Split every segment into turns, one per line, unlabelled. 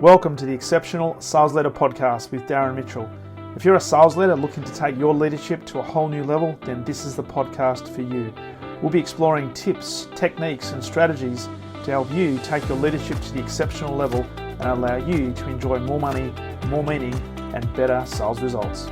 Welcome to the Exceptional Sales Leader Podcast with Darren Mitchell. If you're a sales leader looking to take your leadership to a whole new level, then this is the podcast for you. We'll be exploring tips, techniques, and strategies to help you take your leadership to the exceptional level and allow you to enjoy more money, more meaning, and better sales results.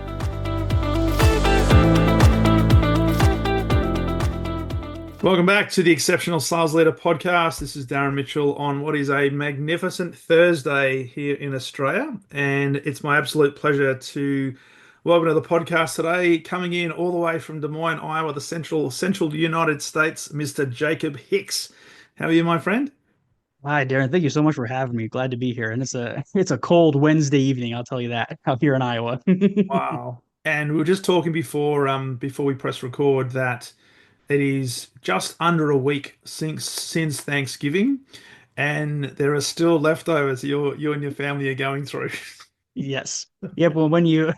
Welcome back to the Exceptional Sales Leader Podcast. This is Darren Mitchell on what is a magnificent Thursday here in Australia. And it's my absolute pleasure to welcome to the podcast today, coming in all the way from Des Moines, Iowa, the central United States, Mr. Jacob Hicks. How are you, my friend?
Hi, Darren. Thank you so much for having me. Glad to be here. And it's a cold Wednesday evening, I'll tell you that, out here in Iowa.
Wow. And we were just talking before we press record that it is just under a week since Thanksgiving, and there are still leftovers you and your family are going through.
Yes. Yep. Well, when you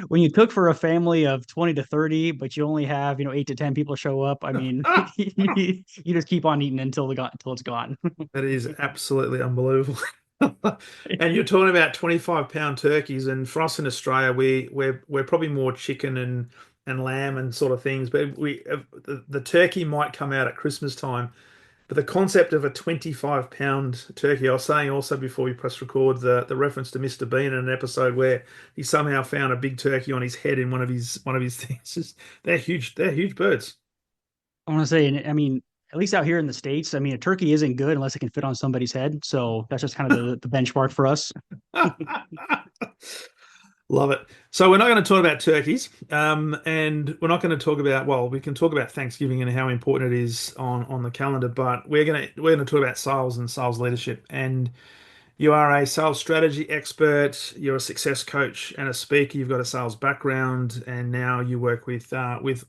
when you cook for a family of 20 to 30, but you only have, 8 to 10 people show up, I mean, you just keep on eating until it's gone.
That is absolutely unbelievable. And you're talking about 25-pound turkeys, and for us in Australia, we're probably more chicken and lamb and sort of things. But the turkey might come out at Christmas time. But the concept of a 25-pound turkey, I was saying also before we press record, the reference to Mr. Bean in an episode where he somehow found a big turkey on his head in one of his things. They're huge. They're huge birds.
I want to say, and I mean, at least out here in the States, I mean, a turkey isn't good unless it can fit on somebody's head. So that's just kind of the benchmark for us.
Love it. So we're not going to talk about turkeys, and we're not going to talk about. Well, we can talk about Thanksgiving and how important it is on the calendar, but we're going to talk about sales and sales leadership. And you are a sales strategy expert. You're a success coach and a speaker. You've got a sales background, and now you work with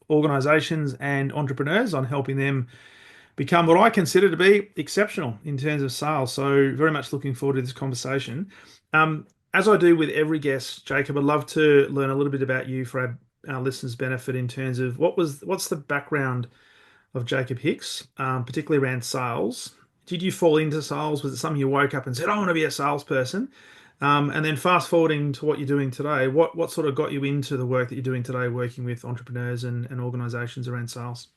organizations and entrepreneurs on helping them become what I consider to be exceptional in terms of sales. So very much looking forward to this conversation. As I do with every guest, Jacob, I'd love to learn a little bit about you for our listeners' benefit in terms of what's the background of Jacob Hicks, particularly around sales. Did you fall into sales? Was it something you woke up and said, I want to be a salesperson? And then fast forwarding to what you're doing today, what sort of got you into the work that you're doing today, working with entrepreneurs and organizations around sales?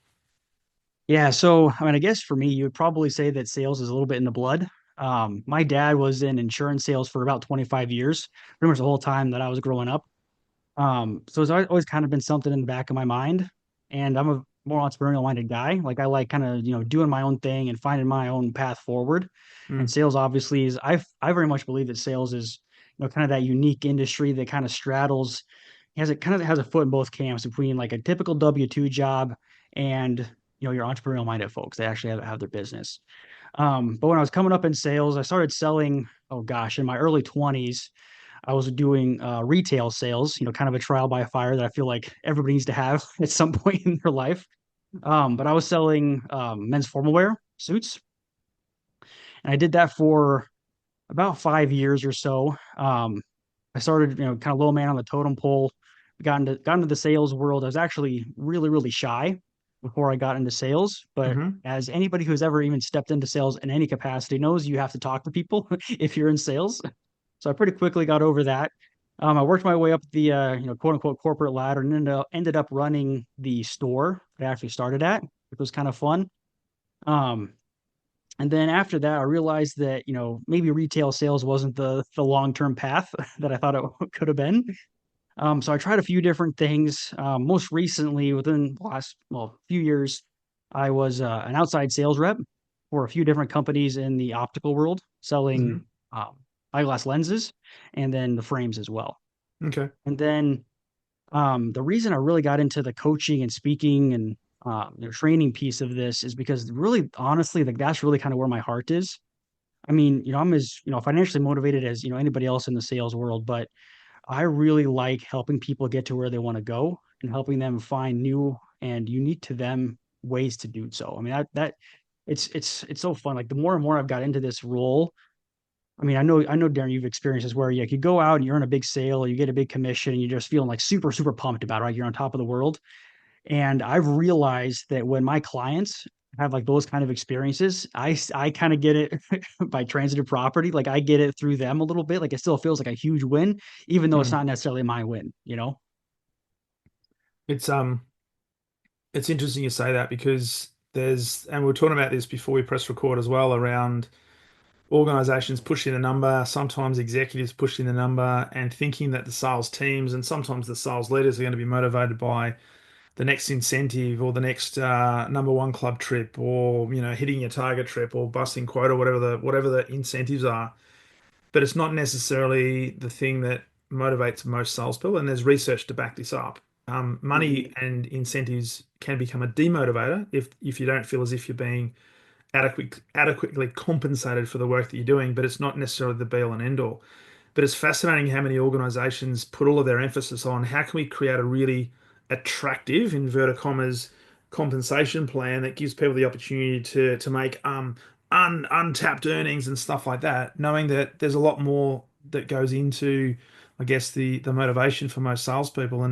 Yeah, so I mean, I guess for me, you would probably say that sales is a little bit in the blood. My dad was in insurance sales for about 25 years, pretty much the whole time that I was growing up. So it's always kind of been something in the back of my mind. And I'm a more entrepreneurial minded guy. Like I like kind of, doing my own thing and finding my own path forward. And
Mm,
sales obviously is I very much believe that sales is, kind of that unique industry that kind of straddles, it kind of has a foot in both camps between like a typical W-2 job and your entrepreneurial minded folks. They actually have their business. But when I was coming up in sales, I started selling, oh gosh, in my early 20s, I was doing retail sales, kind of a trial by fire that I feel like everybody needs to have at some point in their life. But I was selling men's formal wear suits, and I did that for about 5 years or so. I started, kind of low man on the totem pole, got into the sales world. I was actually really, really shy before I got into sales. But
hmm
as anybody who's ever even stepped into sales in any capacity knows, you have to talk to people if you're in sales. So I pretty quickly got over that. I worked my way up the quote unquote corporate ladder and ended up running the store I actually started at, which was kind of fun. Um, and then after that, I realized that maybe retail sales wasn't the long term path that I thought it could have been. So I tried a few different things. Most recently, within the last few years, I was an outside sales rep for a few different companies in the optical world, selling
hmm
um, eyeglass lenses and then the frames as well.
Okay.
And then the reason I really got into the coaching and speaking and training piece of this is because really, honestly, like that's really kind of where my heart is. I mean, I'm as financially motivated as anybody else in the sales world, but I really like helping people get to where they want to go and helping them find new and unique to them ways to do so. I mean, that it's so fun. Like the more and more I've got into this role, I mean, I know, Darren, you've experienced this where you could go out and you're in a big sale, or you get a big commission, and you're just feeling like super, super pumped about it, right? You're on top of the world. And I've realized that when my clients have like those kind of experiences. I kind of get it by transitive property. Like I get it through them a little bit. Like it still feels like a huge win, even though it's
Mm.
not necessarily my win, you know?
It's it's interesting you say that because there's, and we were talking about this before we press record as well, around organizations pushing the number, sometimes executives pushing the number and thinking that the sales teams and sometimes the sales leaders are going to be motivated by the next incentive or the next number one club trip, or hitting your target trip or busting quota, whatever the incentives are. But it's not necessarily the thing that motivates most salespeople. And there's research to back this up. Money and incentives can become a demotivator if you don't feel as if you're being adequately compensated for the work that you're doing. But it's not necessarily the be all and end all. But it's fascinating how many organizations put all of their emphasis on how can we create a really attractive, inverted commas, compensation plan that gives people the opportunity to make untapped earnings and stuff like that, knowing that there's a lot more that goes into, I guess, the motivation for most salespeople.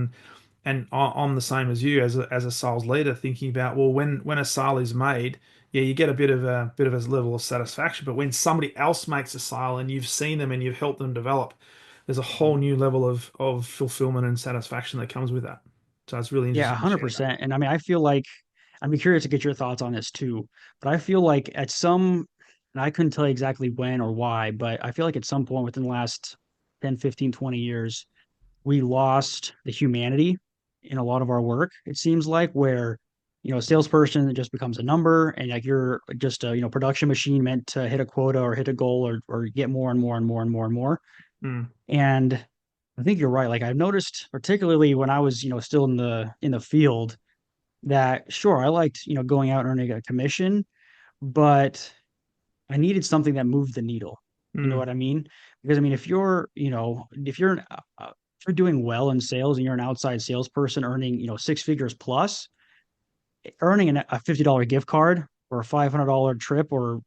And I'm the same as you as a sales leader, thinking about, well, when a sale is made, yeah, you get a bit of a level of satisfaction. But when somebody else makes a sale and you've seen them and you've helped them develop, there's a whole new level of fulfillment and satisfaction that comes with that. So it's really
Yeah,
interesting to share that.
100%. And I mean, I feel like I'd be curious to get your thoughts on this too. But I feel like at some, and I couldn't tell you exactly when or why, but I feel like at some point within the last 10, 15, 20 years, we lost the humanity in a lot of our work. It seems like where, a salesperson just becomes a number and like you're just a, production machine meant to hit a quota or hit a goal or get more and more and more and more and more.
Mm,
And I think you're right. Like I've noticed, particularly when I was, still in the field, that sure, I liked, going out and earning a commission, but I needed something that moved the needle. You know
mm,
what I mean? Because I mean, if you're doing well in sales and you're an outside salesperson earning, six figures plus, earning a $50 gift card or a $500 trip or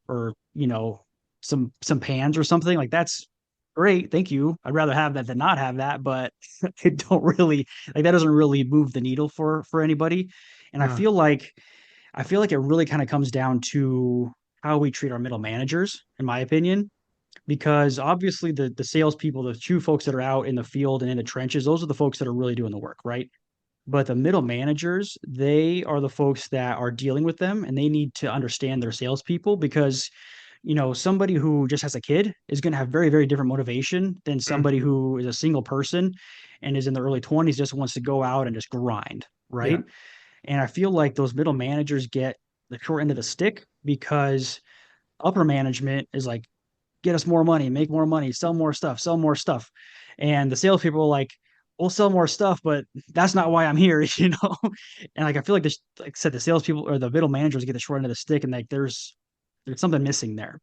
some pans or something like that's great. Thank you. I'd rather have that than not have that, but it don't really like that doesn't really move the needle for anybody. And I
no.
feel like it really kind of comes down to how we treat our middle managers, in my opinion, because obviously the salespeople, the true folks that are out in the field and in the trenches, those are the folks that are really doing the work, right? But the middle managers, they are the folks that are dealing with them and they need to understand their salespeople because, somebody who just has a kid is going to have very, very different motivation than
Mm,
somebody who is a single person and is in the early 20s, just wants to go out and just grind,
yeah.
right? And I feel like those middle managers get the short end of the stick because upper management is like, get us more money, make more money, sell more stuff, sell more stuff. And the salespeople are like, we'll sell more stuff, but that's not why I'm here, And like I feel like this, like I said, the salespeople or the middle managers get the short end of the stick, and like there's something missing there.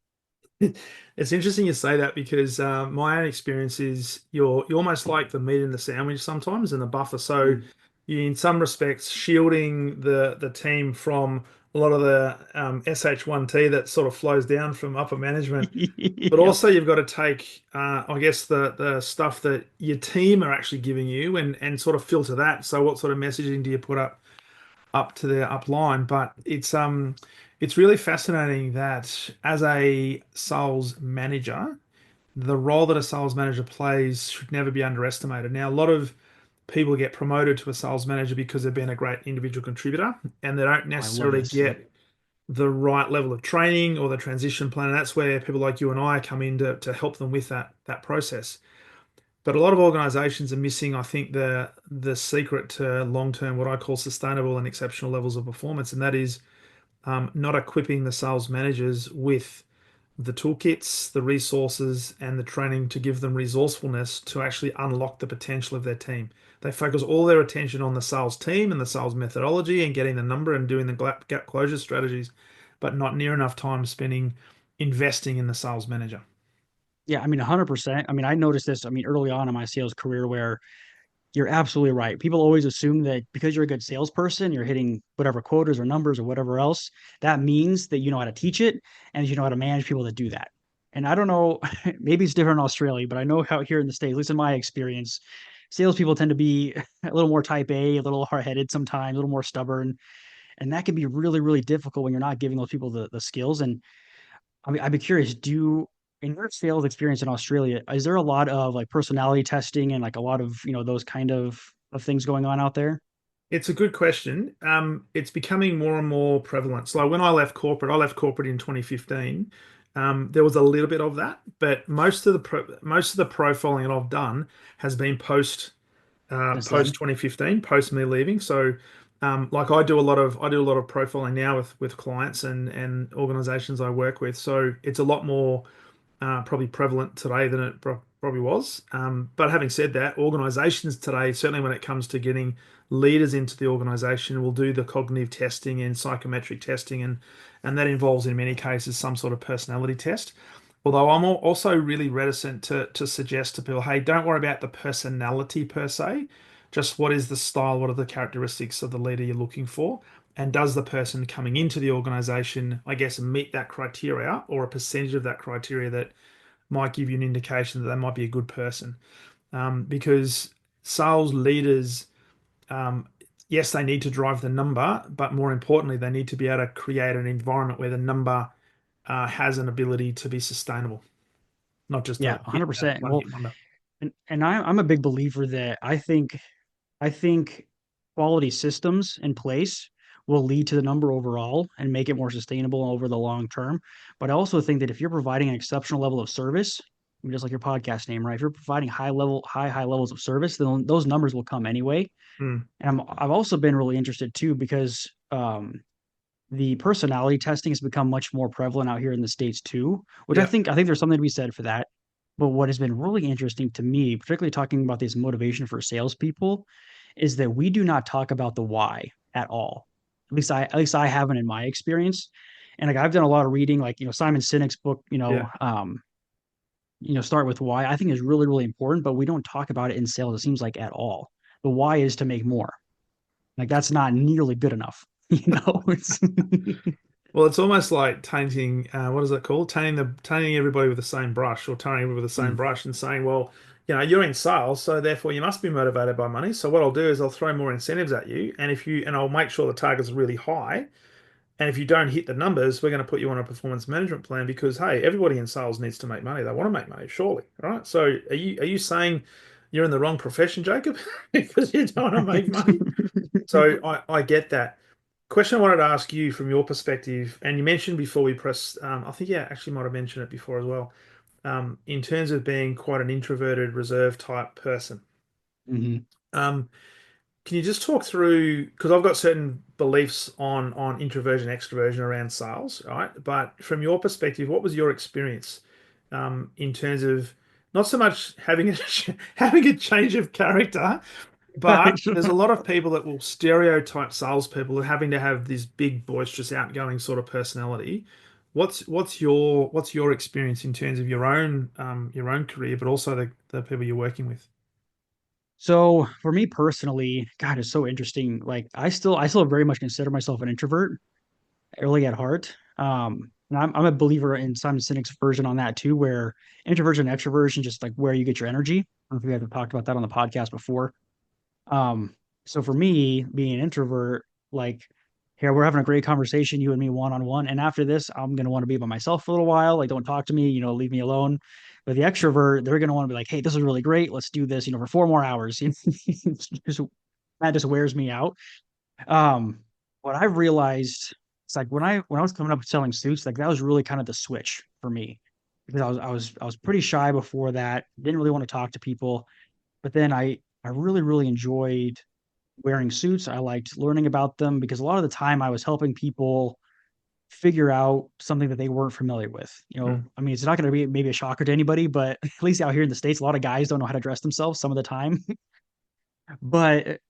It's interesting you say that because my own experience is you're almost like the meat in the sandwich sometimes and the buffer. So
Mm.
you, in some respects, shielding the team from a lot of the SH1T that sort of flows down from upper management. But
Yep.
also you've got to take, I guess, the stuff that your team are actually giving you and sort of filter that. So what sort of messaging do you put up to their upline? But it's really fascinating that as a sales manager, the role that a sales manager plays should never be underestimated. Now, a lot of people get promoted to a sales manager because they've been a great individual contributor and they don't
Oh, I love
necessarily
this. Yep.
get the right level of training or the transition plan. And that's where people like you and I come in to help them with that process. But a lot of organizations are missing, I think, the secret to long-term, what I call sustainable and exceptional levels of performance, and that is not equipping the sales managers with the toolkits, the resources, and the training to give them resourcefulness to actually unlock the potential of their team. They focus all their attention on the sales team and the sales methodology and getting the number and doing the gap closure strategies, but not near enough time spending investing in the sales manager.
Yeah, I mean, 100%. I mean, I noticed this, I mean, early on in my sales career where you're absolutely right. People always assume that because you're a good salesperson, you're hitting whatever quotas or numbers or whatever else. That means that you know how to teach it and you know how to manage people that do that. And I don't know, maybe it's different in Australia, but I know how here in the States, at least in my experience, salespeople tend to be a little more type A, a little hard headed sometimes, a little more stubborn. And that can be really, really difficult when you're not giving those people the skills. And I mean, I'd be curious, in your sales experience in Australia, is there a lot of like personality testing and like a lot of, those kind of things going on out there?
It's a good question. It's becoming more and more prevalent. So when I left corporate in 2015. There was a little bit of that, but most of the profiling that I've done has been
Since
post
then?
2015, post me leaving. So, like I do a lot of profiling now with clients and organizations I work with. So it's a lot more probably prevalent today than it probably was. But having said that, organizations today, certainly when it comes to getting leaders into the organization, will do the cognitive testing and psychometric testing, and that involves in many cases some sort of personality test. Although I'm also really reticent to suggest to people, hey, don't worry about the personality per se, just what is the style, what are the characteristics of the leader you're looking for, and does the person coming into the organization, I guess, meet that criteria or a percentage of that criteria that might give you an indication that they might be a good person. Because sales leaders, um, yes, they need to drive the number, but more importantly, they need to be able to create an environment where the number has an ability to be sustainable, not just
Yeah,
a hit,
100%.
one
Well,
hit wonder.
and I'm a big believer that I think quality systems in place will lead to the number overall and make it more sustainable over the long term. But I also think that if you're providing an exceptional level of service, I mean, just like your podcast name, right? If you're providing high levels of service, then those numbers will come anyway.
Mm,
And I've also been really interested too because the personality testing has become much more prevalent out here in the States too, which I
yeah.
think I think there's something to be said for that. But what has been really interesting to me, particularly talking about this motivation for salespeople, is that we do not talk about the why at all. At least I haven't in my experience. And like I've done a lot of reading, like Simon Sinek's book,
Yeah.
Start with Why. I think is really, really important, but we don't talk about it in sales, it seems like at all. The why is to make more. Like that's not nearly good enough. It's
Well, it's almost like tainting, what is it called? Tainting everybody with the same brush, or tainting everybody with the same
Mm.
brush, and saying, well, you're in sales, so therefore you must be motivated by money. So what I'll do is I'll throw more incentives at you, and I'll make sure the target's really high. And if you don't hit the numbers, we're going to put you on a performance management plan because, hey, everybody in sales needs to make money. They want to make money, surely, right? So are you saying you're in the wrong profession, Jacob, because you don't want to make money? So I get that. Question I wanted to ask you from your perspective, and you mentioned before we press, I think yeah, actually might have mentioned it before as well, in terms of being quite an introverted, reserved type person.
Mhm.
Um, can you just talk through, because I've got certain beliefs on introversion, extroversion around sales, right? But from your perspective, what was your experience in terms of not so much having a having a change of character, but
Right.
there's a lot of people that will stereotype salespeople as having to have this big, boisterous, outgoing sort of personality. What's your experience in terms of your own career, but also the people you're working with?
So for me personally, God, it's so interesting. Like I still very much consider myself an introvert, really at heart. And I'm a believer in Simon Sinek's version on that too, where introversion and extroversion, just like where you get your energy. I don't know if we ever talked about that on the podcast before. Um, so for me, being an introvert, like here we're having a great conversation, you and me one on one, and after this, I'm gonna want to be by myself for a little while. Like, don't talk to me, leave me alone. But the extrovert, they're gonna want to be like, hey, this is really great. Let's do this, for 4 more hours. Just, that just wears me out. Um, what I've realized, it's like when I was coming up with selling suits, like that was really kind of the switch for me because I was pretty shy before that, didn't really want to talk to people, but then I really really enjoyed wearing suits. I liked learning about them because a lot of the time I was helping people figure out something that they weren't familiar with.
Mm,
I mean, it's not going to be maybe a shocker to anybody, but at least out here in the States, a lot of guys don't know how to dress themselves some of the time. But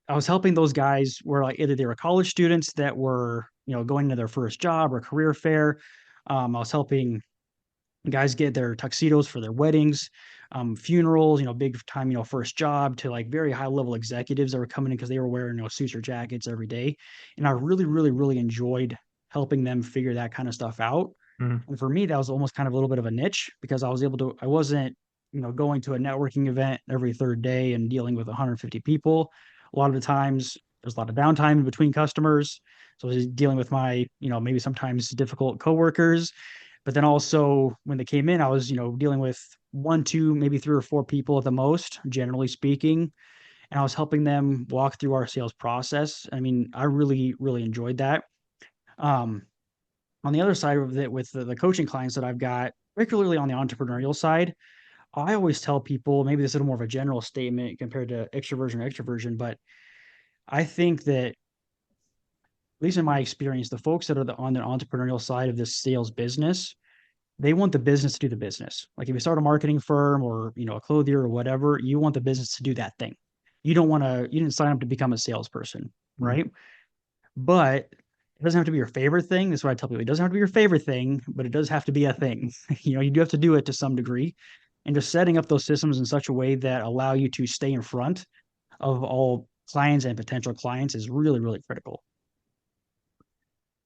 I was helping those guys where like either they were college students that were, going to their first job or career fair. I was helping guys get their tuxedos for their weddings, funerals, big time, first job to like very high level executives that were coming in because they were wearing, suits or jackets every day. And I really, really, really enjoyed helping them figure that kind of stuff out.
mm,
And for me, that was almost kind of a little bit of a niche because I wasn't, going to a networking event every third day and dealing with 150 people. A lot of the times there's a lot of downtime in between customers. So I was dealing with my, maybe sometimes difficult coworkers, but then also when they came in, I was, dealing with one, two, maybe three or four people at the most, generally speaking. And I was helping them walk through our sales process. I mean, I really, really enjoyed that. Um, on the other side of it, with the coaching clients that I've got, particularly on the entrepreneurial side, I always tell people, maybe this is a little more of a general statement compared to extroversion or extroversion, but I think that, at least in my experience, the folks that are on the entrepreneurial side of this sales business, they want the business to do the business. Like if you start a marketing firm or, a clothier or whatever, you want the business to do that thing. You didn't sign up to become a salesperson,
Mm.
right? But it doesn't have to be your favorite thing. That's what I tell people. It doesn't have to be your favorite thing, but it does have to be a thing. You do have to do it to some degree. And just setting up those systems in such a way that allow you to stay in front of all clients and potential clients is really, really critical.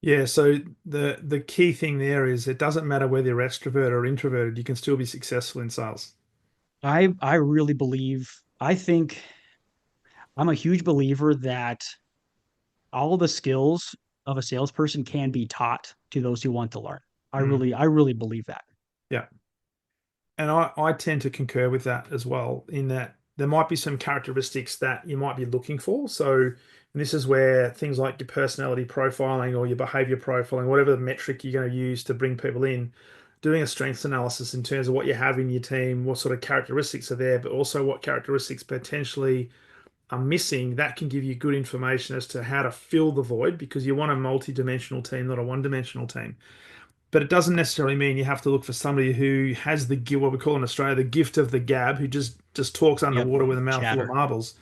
Yeah, so the key thing there is it doesn't matter whether you're extrovert or introverted, you can still be successful in sales.
I really believe, I think I'm a huge believer that all the skills of a salesperson can be taught to those who want to learn.
Mm.
I really believe that.
Yeah. And I tend to concur with that as well, in that there might be some characteristics that you might be looking for. So, and this is where things like your personality profiling or your behavior profiling, whatever metric you're going to use to bring people in, doing a strengths analysis in terms of what you have in your team, what sort of characteristics are there, but also what characteristics potentially are missing, that can give you good information as to how to fill the void because you want a multi-dimensional team, not a one-dimensional team. But it doesn't necessarily mean you have to look for somebody who has the what we call in Australia the gift of the gab, who just talks
Yep.
underwater with a mouthful of
Chatter.
marbles.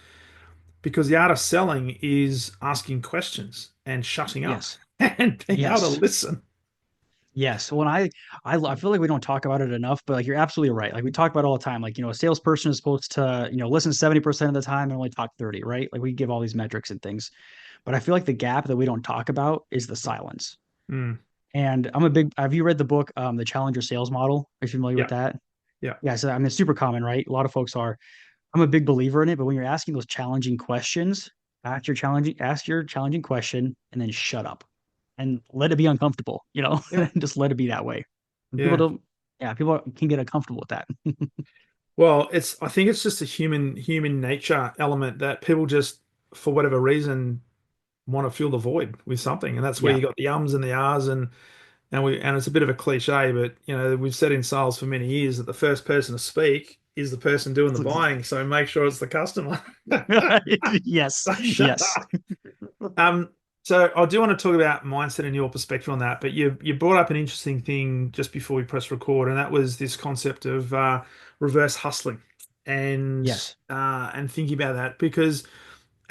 Because the art of selling is asking questions and shutting up
Yes.
and being able to
Yes.
listen.
Yes. When I feel like we don't talk about it enough, but like you're absolutely right. Like we talk about it all the time. Like, a salesperson is supposed to, listen 70% of the time and only talk 30, right? Like we give all these metrics and things. But I feel like the gap that we don't talk about is the silence.
Mm,
And have you read the book, The Challenger Sales Model? Are you familiar with
yeah,
that?
yeah,
Yeah. So I mean, it's super common, right? A lot of folks are. I'm a big believer in it, but when you're asking those challenging questions, ask your challenging question and then shut up and let it be uncomfortable,
yeah,
just let it be that way. And people
yeah.
don't, yeah, people can get uncomfortable with that.
Well, I think it's just a human nature element that people just, for whatever reason, want to fill the void with something, and that's where
Yeah.
you got the ums and the ahs, and it's a bit of a cliche, but we've said in sales for many years that the first person to speak is the person doing the buying. So make sure it's the customer.
Yes.
So shut
Yes.
up. Um, so I do want to talk about mindset and your perspective on that, but you brought up an interesting thing just before we press record, and that was this concept of reverse hustling
Yes.
and thinking about that because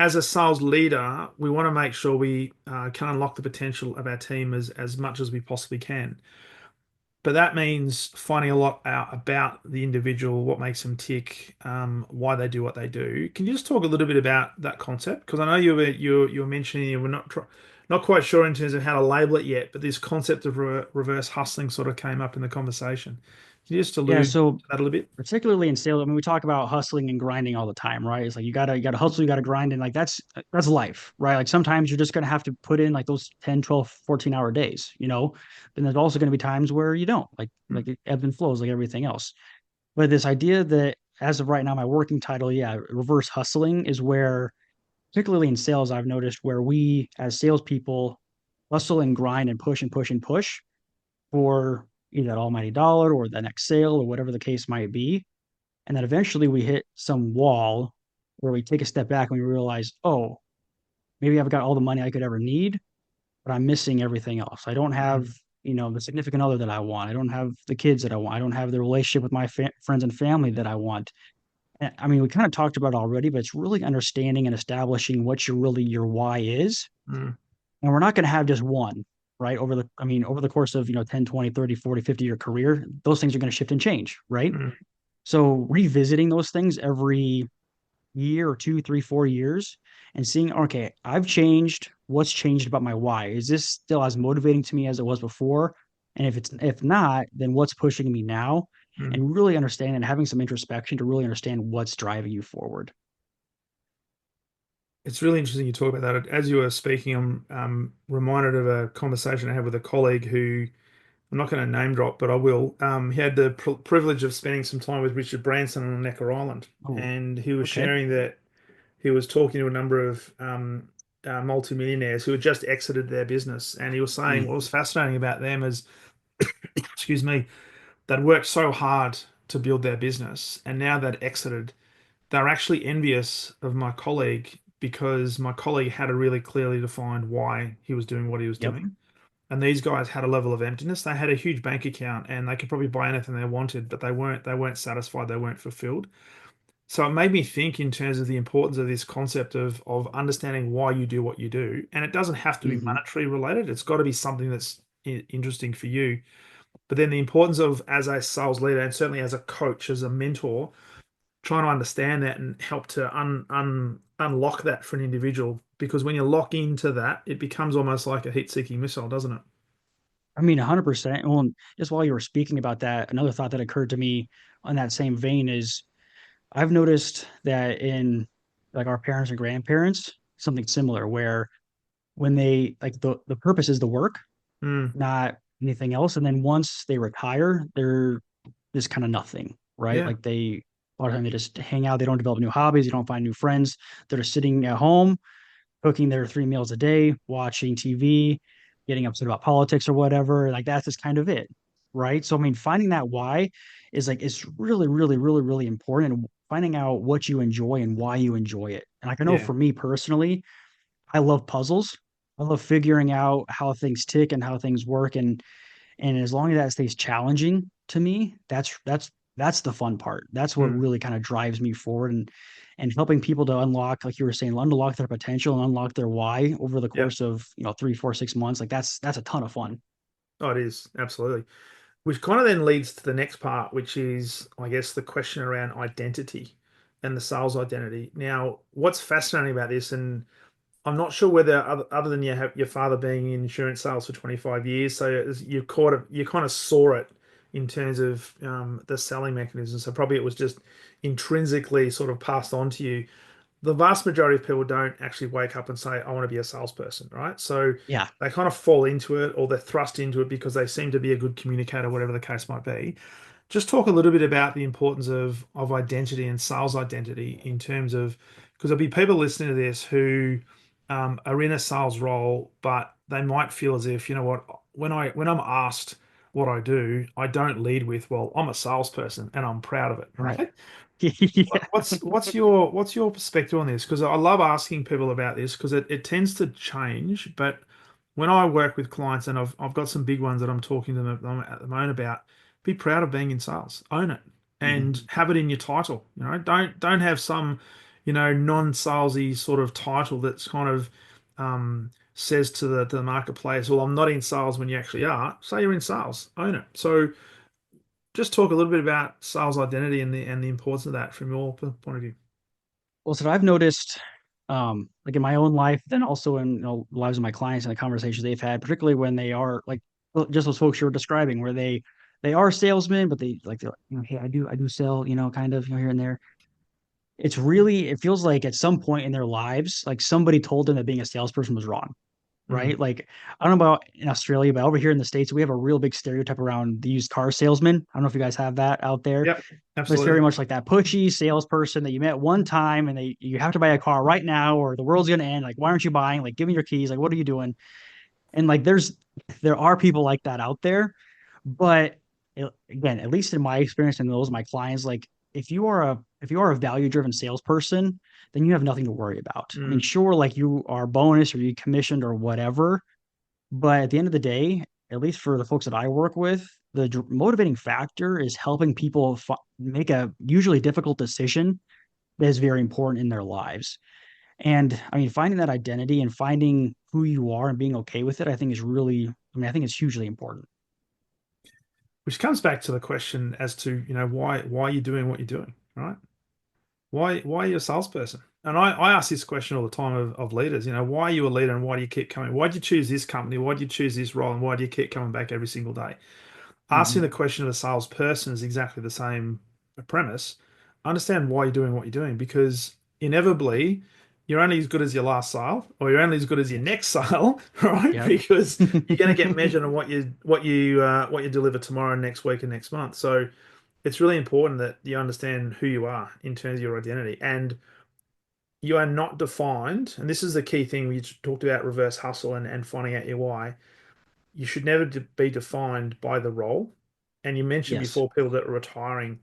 as a sales leader, we want to make sure we can unlock the potential of our team as much as we possibly can. But that means finding a lot out about the individual, what makes them tick, why they do what they do. Can you just talk a little bit about that concept? Because I know you were mentioning you were not quite sure in terms of how to label it yet, but this concept of reverse hustling sort of came up in the conversation. Can you just
Yeah.
allude
So
to that a little bit?
particularly in sales, I mean, we talk about hustling and grinding all the time, right? It's like you gotta hustle, you gotta grind, and like that's life, right? Like sometimes you're just gonna have to put in like those 10, 12, 14-hour days, and there's also gonna be times where you don't,
Mm,
like it ebbs and flows like everything else. But this idea that as of right now, my working title, yeah, reverse hustling is where, particularly in sales, I've noticed where we as salespeople hustle and grind and push and push and push for either that almighty dollar or the next sale or whatever the case might be. And then eventually we hit some wall where we take a step back and we realize, oh, maybe I've got all the money I could ever need, but I'm missing everything else. I don't have,
mm,
the significant other that I want. I don't have the kids that I want. I don't have the relationship with my friends and family that I want. And, I mean, we kind of talked about it already, but it's really understanding and establishing what your why is.
mm,
And we're not going to have just one, right? Over the course of, 10, 20, 30, 40, 50 year career, those things are going to shift and change, right?
mm,
So revisiting those things every year or two, three, 4 years and seeing, okay, I've changed. What's changed about my why? Is this still as motivating to me as it was before? And if not, then what's pushing me now?
mm.
And really understanding and having some introspection to really understand what's driving you forward.
It's really interesting you talk about that. As you were speaking, I'm reminded of a conversation I had with a colleague who I'm not going to name drop, but I will. He had the privilege of spending some time with Richard Branson on Necker Island,
Oh,
and he was
okay.
sharing that he was talking to a number of multimillionaires who had just exited their business, and he was saying
Mm,
what was fascinating about them is, excuse me, they'd worked so hard to build their business, and now they'd exited. They're actually envious of my colleague because my colleague had a really clearly defined why he was doing what he was
yep.
doing. And these guys had a level of emptiness. They had a huge bank account and they could probably buy anything they wanted, but they weren't satisfied, they weren't fulfilled. So it made me think in terms of the importance of this concept of understanding why you do what you do. And it doesn't have to be
Hmm.
monetary related. It's got to be something that's interesting for you. But then the importance of as a sales leader and certainly as a coach, as a mentor, trying to understand that and help to unlock that for an individual. Because when you lock into that, it becomes almost like a heat-seeking missile, doesn't it?
I mean, 100%. Well, and just while you were speaking about that, another thought that occurred to me on that same vein is I've noticed that in like our parents and grandparents, something similar where when they like the purpose is the work,
Mm,
not anything else. And then once they retire, they're just kind of nothing, right?
yeah,
Like they a lot of time they just hang out, they don't develop new hobbies, they don't find new friends. They're just sitting at home, cooking their 3 meals a day, watching TV, getting upset about politics or whatever. Like that's just kind of it. Right. So I mean, finding that why is like it's really, really, really, really important. And finding out what you enjoy and why you enjoy it. And like I know
yeah,
for me personally, I love puzzles. I love figuring out how things tick and how things work. And as long as that stays challenging to me, that's the fun part. That's what
mm,
really kind of drives me forward and helping people to unlock, like you were saying, unlock their potential and unlock their why over the
yeah.
course of 3, 4, 6 months. Like that's a ton of fun.
Oh, it is absolutely. Which kind of then leads to the next part, which is, I guess, the question around identity and the sales identity. Now, what's fascinating about this, and I'm not sure whether other than your father being in insurance sales for 25 years, so you kind of saw it in terms of the selling mechanism. So probably it was just intrinsically sort of passed on to you. The vast majority of people don't actually wake up and say, I want to be a salesperson, right? So
Yeah.
they kind of fall into it or they're thrust into it because they seem to be a good communicator, whatever the case might be. Just talk a little bit about the importance of identity and sales identity in terms of because there'll be people listening to this who are in a sales role, but they might feel as if, you know what, when I'm asked what I do, I don't lead with, well, I'm a salesperson and I'm proud of it,
Right.
right?
Yeah.
What's your perspective on this? Because I love asking people about this because it tends to change. But when I work with clients and I've got some big ones that I'm talking to them at the moment about, be proud of being in sales, own it,
Mhm.
and have it in your title. Don't have some, non-salesy sort of title that's kind of says to the marketplace, well, I'm not in sales when you actually are. Say you're in sales, own it. So just talk a little bit about sales identity and the importance of that from your point of view.
Well, so I've noticed, like in my own life, then also in lives of my clients and the conversations they've had, particularly when they are like well, just those folks you were describing, where they are salesmen, but they're like, hey, I do sell, kind of, here and there. It's really it feels like at some point in their lives, like somebody told them that being a salesperson was wrong,
Mm.
right? Like I don't know about in Australia, but over here in the States, we have a real big stereotype around the used car salesman. I don't know if you guys have that out there,
Yep,
but it's very
absolutely.
much like that pushy salesperson that you met one time and you have to buy a car right now or the world's gonna end. Like, why aren't you buying? Like, give me your keys. Like, what are you doing? And like there are people like that out there, but again, at least in my experience and those of my clients, like if you are a value driven salesperson, then you have nothing to worry about. I mean,
Mm.
sure, like you are bonus or you commissioned or whatever, but at the end of the day, at least for the folks that I work with, the motivating factor is helping people make a usually difficult decision that is very important in their lives. And I mean, finding that identity and finding who you are and being okay with it, I think is really, I think it's hugely important.
Which comes back to the question as to, why you're doing what you're doing, right? Why are you a salesperson? And I ask this question all the time of leaders, why are you a leader and why do you keep coming? Why do you choose this company? Why do you choose this role? And why do you keep coming back every single day? Asking
Mhm.
the question of a salesperson is exactly the same premise. Understand why you're doing what you're doing because inevitably you're only as good as your last sale, or you're only as good as your
Yes.
next sale, right?
Yep.
Because you're going to get measured on what you deliver tomorrow, next week, and next month. So it's really important that you understand who you are in terms of your identity, and you are not defined. And this is the key thing we talked about reverse hustle and finding out your why. You should never be defined by the role. And you mentioned
Yes.
before people that are retiring,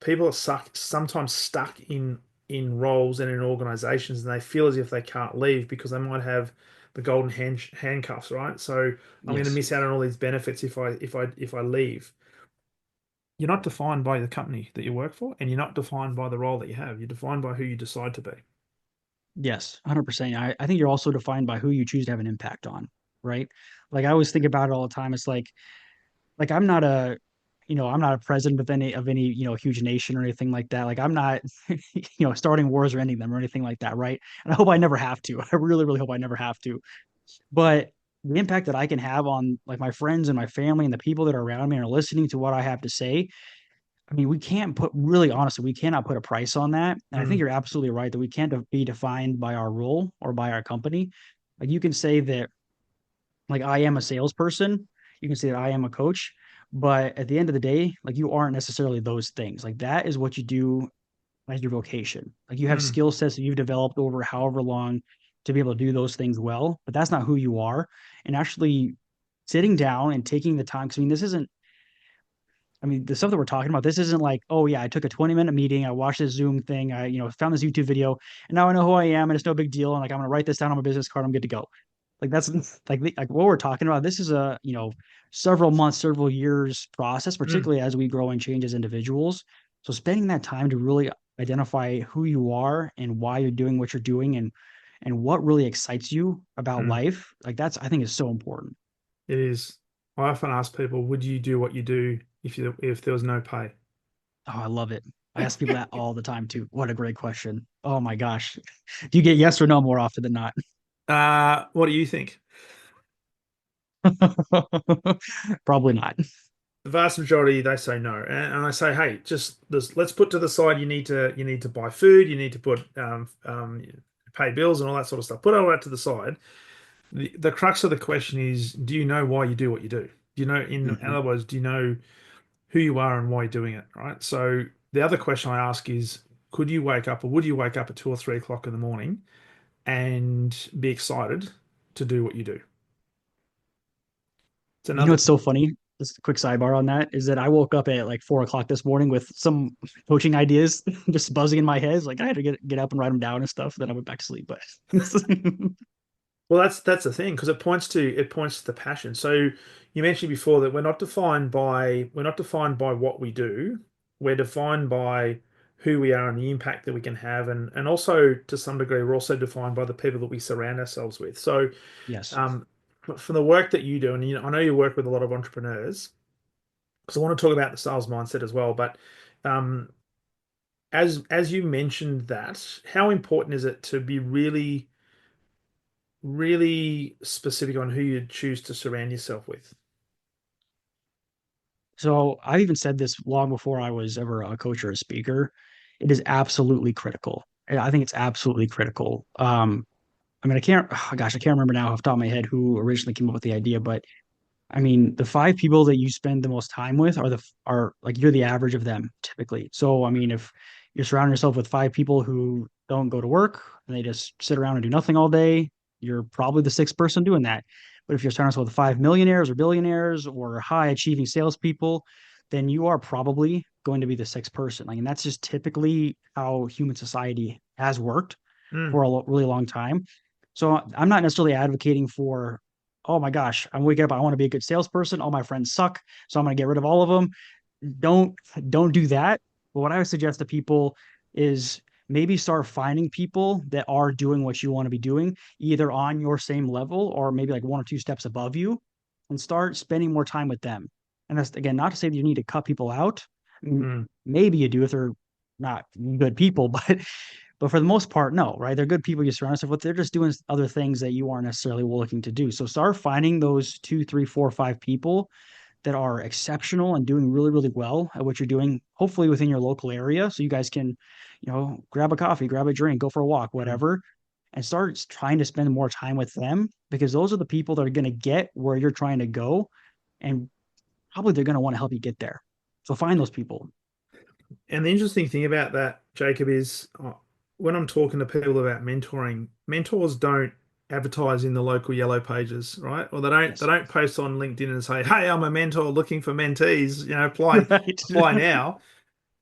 people are sometimes stuck in roles and in organizations, and they feel as if they can't leave because they might have the golden handcuffs, right? So I'm going to
Yes.
miss out on all these benefits if I leave. You're not defined by the company that you work for, and you're not defined by the role that you have. You're defined by who you decide to be.
Yes. 100%. I think you're also defined by who you choose to have an impact on, right? Like I always think about it all the time. It's like I'm not a I'm not a president of any huge nation or anything like that. Like I'm not starting wars or ending them or anything like that, right? And I hope I never have to. I really really hope I never have to. But the impact that I can have on like my friends and my family and the people that are around me and are listening to what I have to say, I mean, we can't put really honestly, we cannot put a price on that. And I think
Mm,
you're absolutely right that we can't be defined by our role or by our company. Like you can say that like I am a salesperson, you can say that I am a coach, but at the end of the day, like you aren't necessarily those things. Like that is what you do as your vocation. Like you have
mm,
skill sets that you've developed over however long to be able to do those things well, but that's not who you are. And actually sitting down and taking the time, because I mean, the stuff that we're talking about, this isn't like, oh yeah, I took a 20-minute meeting, I watched this Zoom thing, I, found this YouTube video, and now I know who I am, and it's no big deal. And like I'm gonna write this down on my business card, I'm good to go. Like that's like what we're talking about. This is a, several months, several years process,
mm,
particularly as we grow and change as individuals. So spending that time to really identify who you are and why you're doing what you're doing and what really excites you about
mm.
life, like that's I think is so important.
It is. I often ask people, would you do what you do if there was no pay?
Oh, I love it. I ask people that all the time too. What a great question. Oh my gosh. Do you get yes or no more often than not?
What do you think?
Probably not.
The vast majority they say no, and I say, hey, just this. Let's put to the side. You need to buy food. You need to put pay bills and all that sort of stuff. Put all that to the side. The crux of the question is, do you know why you do what you do? Do you know, in
Mhm.
other words, do you know who you are and why you're doing it? Right. So the other question I ask is, could you wake up, or would you wake up at 2 or 3 o'clock in the morning and be excited to do what you do? It's
You know
another.
what's so funny? Just a quick sidebar on that is that I woke up at like 4 o'clock this morning with some coaching ideas just buzzing in my head. It's like I had to get up and write them down and stuff. Then I went back to sleep. But
Well, that's the thing because it points to the passion. So you mentioned before that we're not defined by what we do. We're defined by who we are and the impact that we can have, and also to some degree we're also defined by the people that we surround ourselves with. So
yes.
um, from the work that you do, and I know you work with a lot of entrepreneurs, because I want to talk about the sales mindset as well. But um, as you mentioned that, how important is it to be really really specific on who you choose to surround yourself with?
So I even said this long before I was ever a coach or a speaker. It is absolutely critical. And I think it's absolutely critical. I mean, oh gosh, I can't remember now off the top of my head who originally came up with the idea, but I mean, the five people that you spend the most time with are like you're the average of them typically. So, I mean, if you're surrounding yourself with five people who don't go to work and they just sit around and do nothing all day, you're probably the sixth person doing that. But if you're surrounding yourself with five millionaires or billionaires or high achieving salespeople, then you are probably going to be the sixth person. Like, and that's just typically how human society has worked
Mm,
for a really long time. So I'm not necessarily advocating for, oh my gosh, I'm waking up, I want to be a good salesperson. All my friends suck, so I'm going to get rid of all of them. Don't don't do that. But what I would suggest to people is maybe start finding people that are doing what you want to be doing, either on your same level or maybe like one or two steps above you, and start spending more time with them. And that's again not to say that you need to cut people out.
mm,
Maybe you do if they're not good people, but for the most part, no, right? They're good people you surround yourself with. They're just doing other things that you aren't necessarily looking to do. So start finding those two, three, four, five people that are exceptional and doing really, really well at what you're doing, hopefully within your local area. So you guys can, grab a coffee, grab a drink, go for a walk,
Mm.
whatever, and start trying to spend more time with them because those are the people that are going to get where you're trying to go. And probably they're going to want to help you get there. So find those people.
And the interesting thing about that, Jacob, is when I'm talking to people about mentoring, mentors don't advertise in the local yellow pages, right? Or they
Yes.
don't post on LinkedIn and say, "Hey, I'm a mentor looking for mentees. Apply
Right.
apply now."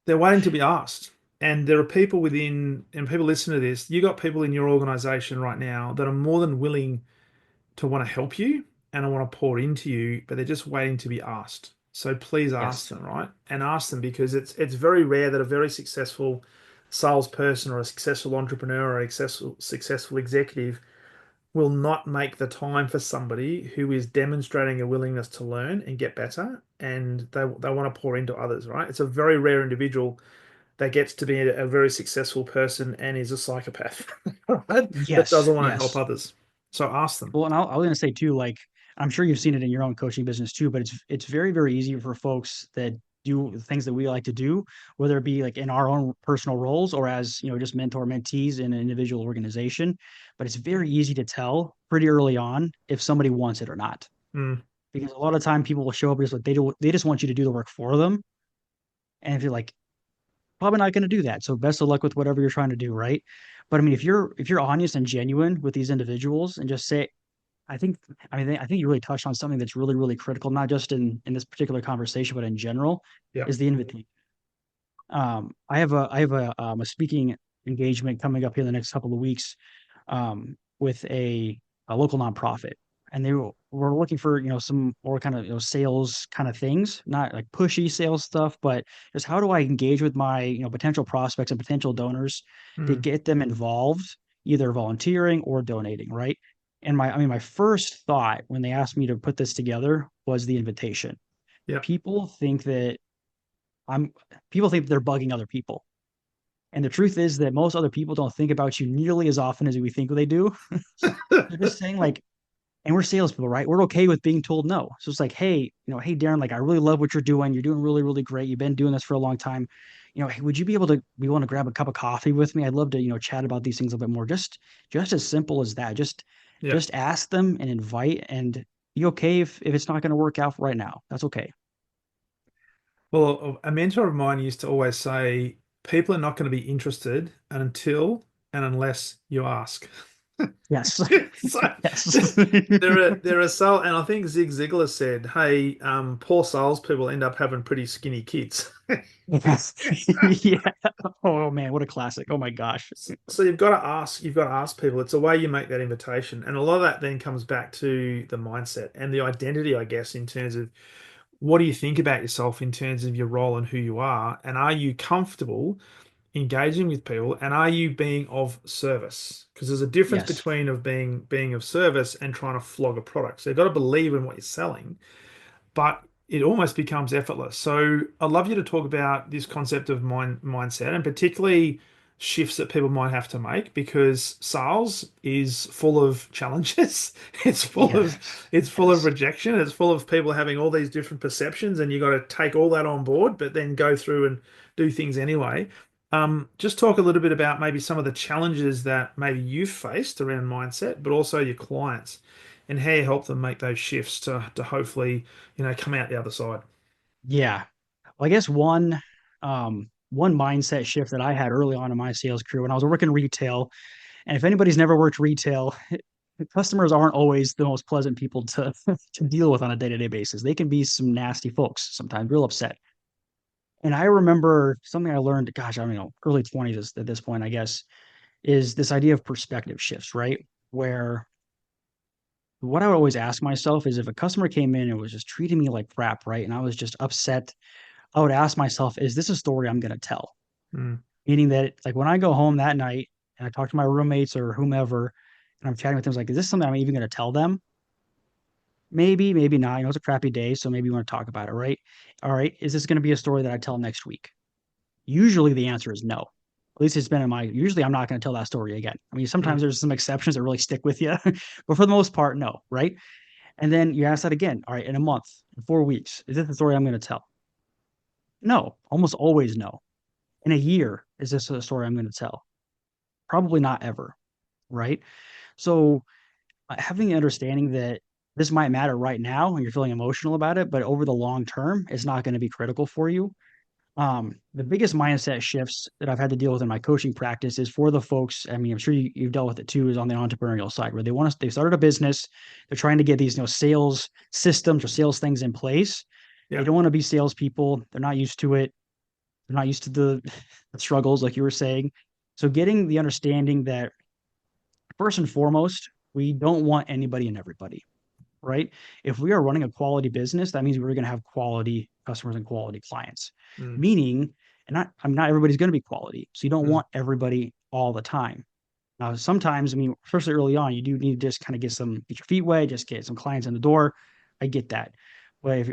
They're waiting to be asked. And there are people within, and people listen to this. You got people in your organization right now that are more than willing to want to help you and I want to pour into you, but they're just waiting to be asked. So please ask
Yes.
them, right? And ask them because it's very rare that a very successful salesperson or a successful entrepreneur or a successful executive will not make the time for somebody who is demonstrating a willingness to learn and get better and they want to pour into others, right? It's a very rare individual that gets to be a very successful person and is a psychopath, right? That
Yes.
doesn't want to help
Yes.
others. So ask them.
Well, and I was going to say too, like I'm sure you've seen it in your own coaching business too, but it's very very easy for folks that do things that we like to do, whether it be like in our own personal roles or as just mentor mentees in an individual organization. But it's very easy to tell pretty early on if somebody wants it or not,
Mm,
because a lot of time people will show up just like they just want you to do the work for them, and if you're like probably not going to do that, so best of luck with whatever you're trying to do, right? But I mean, if you're honest and genuine with these individuals and just say, I think I think you really touched on something that's really, really critical, not just in this particular conversation, but in general,
yeah.
is the invitation. I have a speaking engagement coming up here in the next couple of weeks with a local nonprofit, and were looking for some more kind of sales kind of things, not like pushy sales stuff, but just how do I engage with my potential prospects and potential donors to
Mm,
get them involved, either volunteering or donating, right? And my first thought when they asked me to put this together was the invitation.
yeah.
People think that I'm people think they're bugging other people. And the truth is that most other people don't think about you nearly as often as we think they do. They're just saying like, and we're salespeople, right? We're okay with being told no. So it's like, hey, hey Darren, like I really love what you're doing. You're doing really, really great. You've been doing this for a long time. Hey, would you be willing to grab a cup of coffee with me? I'd love to, chat about these things a little bit more. Just as simple as that.
Yeah.
Just ask them and invite and be okay if it's not going to work out right now. That's okay.
Well, a mentor of mine used to always say, people are not going to be interested until and unless you ask.
Yes.
So
Yes.
there are so, and I think Zig Ziglar said, "Hey, poor salespeople end up having pretty skinny kids."
Yes. Yeah. Oh man, what a classic. Oh my gosh.
So you've got to ask. You've got to ask people. It's a way you make that invitation, and a lot of that then comes back to the mindset and the identity, I guess, in terms of what do you think about yourself in terms of your role and who you are, and are you comfortable engaging with people and are you being of service, because there's a difference
Yes.
between of being of service and trying to flog a product. So you've got to believe in what you're selling, but it almost becomes effortless. So I'd love you to talk about this concept of mindset and particularly shifts that people might have to make, because sales is full of challenges. It's full of
Yes.
it's full of
Yes.
rejection. It's full of people having all these different perceptions, and you got to take all that on board, but then go through and do things anyway. Just talk a little bit about maybe some of the challenges that maybe you've faced around mindset, but also your clients, and how you help them make those shifts to hopefully come out the other side.
Yeah. Well, I guess one mindset shift that I had early on in my sales career when I was working retail, and if anybody's never worked retail, customers aren't always the most pleasant people to to deal with on a day-to-day basis. They can be some nasty folks, sometimes real upset. And I remember something I learned, gosh, I don't know, early 20s at this point, I guess, is this idea of perspective shifts, right? Where what I would always ask myself is if a customer came in and was just treating me like crap, right? And I was just upset, I would ask myself, is this a story I'm going to tell?
Mm,
Meaning that, like, when I go home that night and I talk to my roommates or whomever, and I'm chatting with them, it's like, is this something I'm even going to tell them? Maybe, maybe not. It's a crappy day, so maybe you want to talk about it, right? All right. Is this going to be a story that I tell next week? Usually the answer is no. At least it's been in my, usually I'm not going to tell that story again. I mean, sometimes
mm,
there's some exceptions that really stick with you, but for the most part, no, right? And then you ask that again. All right, in a month, in 4 weeks, is this the story I'm going to tell? No, almost always no. In a year, is this a story I'm going to tell? Probably not ever, right? So having the understanding that this might matter right now and you're feeling emotional about it, but over the long term, it's not going to be critical for you. The biggest mindset shifts that I've had to deal with in my coaching practice is for the folks. I mean, I'm sure you've dealt with it too, is on the entrepreneurial side where they started a business, they're trying to get these, sales systems or sales things in place. They
Yeah.
don't want to be salespeople. They're not used to it. They're not used to the struggles, like you were saying. So getting the understanding that first and foremost, we don't want anybody and everybody, right? If we are running a quality business, that means we're going to have quality customers and quality clients.
Mm,
Meaning, and not everybody's going to be quality. So you don't
mm,
want everybody all the time. Now, sometimes, I mean, especially early on, you do need to just kind of get your feet wet, just get some clients in the door. I get that. But